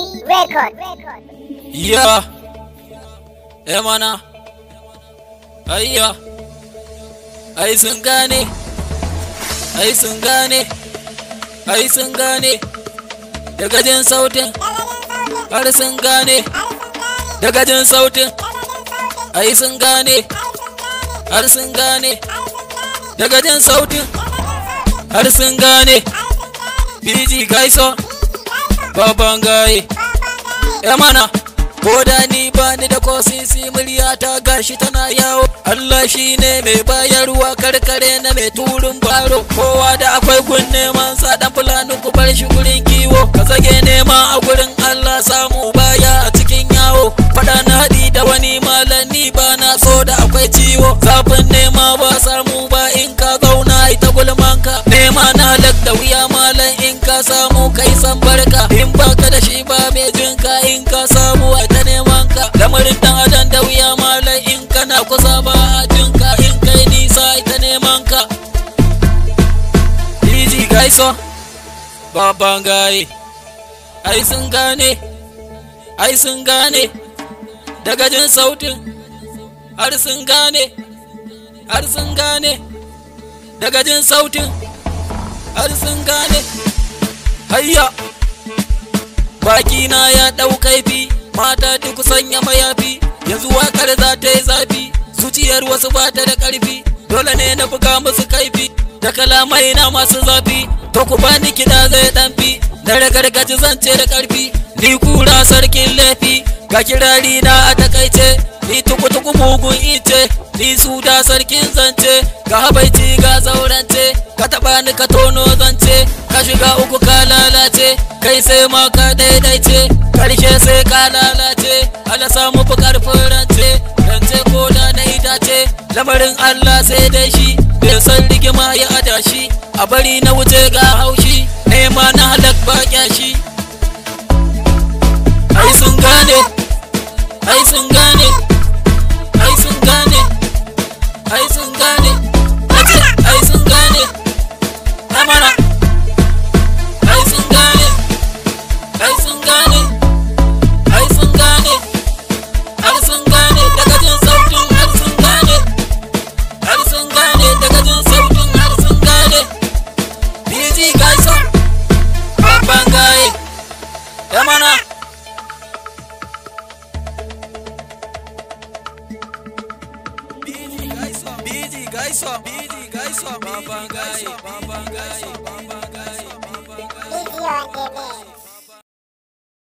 Record. Yeah. Mana. Ayya. Ai sun gane. Ai sun gane. Ai sun gane. Daga jin sautin. Har sun gane. Daga jin sautin. Ai sun gane. Har sun gane. Daga jin sautin. Har sun gane. BG Gaiso. Baban gaye. Mana. Ko da ni bani da kosisi murya ta gashi tana yawo. Allah shine mai bayarwa karkare na mai turun baro. Kowa da akwai gun neman sa dan fulani ku bar shi gurin kiwo. Ka zage nema a gurin Allah samu baya a cikin yawo. Fada na haɗi da wani malami ba na so da akwai ciwo. Zafin nema ba samu ba in ka zauna ita gulmanka. Nema na halak da wuya malam in ka samu kai san barka. In baka da shi ba mai jinka in ka samu a ta neman ka. Lamarin dan adam da wuya malam in kana kusa ba a jinka in kai nisa ita neman ka. BG Gaiso baban gaye. Ai sun gane. Ai sun gane. Daga jin sautin har sun gane. Har sun gane. Daga jin sautin har sun gane. Hayya baki na ya ɗau kaifi, mata duk sanya mayafi. Yanzu wakar za ta yi zafi, zuciyar wasu ba ta da ƙarfi. Dole ne na buga musu kaifi da kalamai na masu zafi. To ku bani kiɗa zai ɗanfi, na ragargaji zance da ƙarfi. Ni kura sarkin laifi, ga kirari na a takaice. Ni tuku-tuku mugun ice, ni su da sarkin zance. Ga habaici ga zaurance, ka taɓa ni ka tono zance. Ka shiga uku ka lalace, kai sai ma ka daidaice. Karshe sai ka lalace, Allah samu fi ƙarfin rance. Rance ko da na itace, lamarin Allah sai dai shi. Bai san rigima ya adashi, a bari na wuce ga haushi. Nema na halak ba kyashi. Ai sun gane. Ai sun gane. Ai sun gane. Ai sun gane. Nace ai sun gane. Mana. Ai sun gane. Ai sun gane. Ai sun gane. Har sun gane daga jin sautin har sun gane. Har sun gane daga jin sautin har sun gane. BG Gaiso baban gaye. Mana. BG Gaiso baban gaye. Easy on